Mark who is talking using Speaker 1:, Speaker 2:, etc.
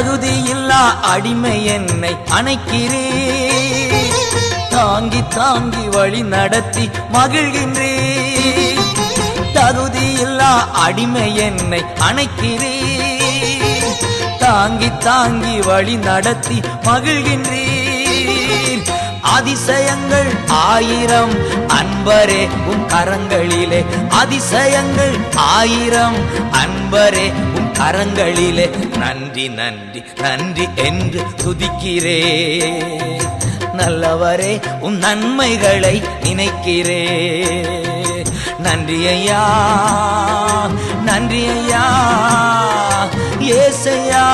Speaker 1: தகுதியில்லா அடிமை என்னை அணைக்கிறே, தாங்கி தாங்கி வழி நடத்தி மகிழ்கின்றே. தகுதியில்லா அடிமை என்னை அணைக்கிறே, தாங்கி தாங்கி வழி நடத்தி மகிழ்கின்றீர். அதிசயங்கள் ஆயிரம் அன்பரே உம் கரங்களிலே, அதிசயங்கள் ஆயிரம் அன்பரே உம் கரங்களிலே. நன்றி நன்றி நன்றி என்று துதிக்கிறே, நல்லவரே உம் நன்மைகளை நினைக்கிறே. நன்றி ஐயா, நன்றி ஐயா, ஏசையா.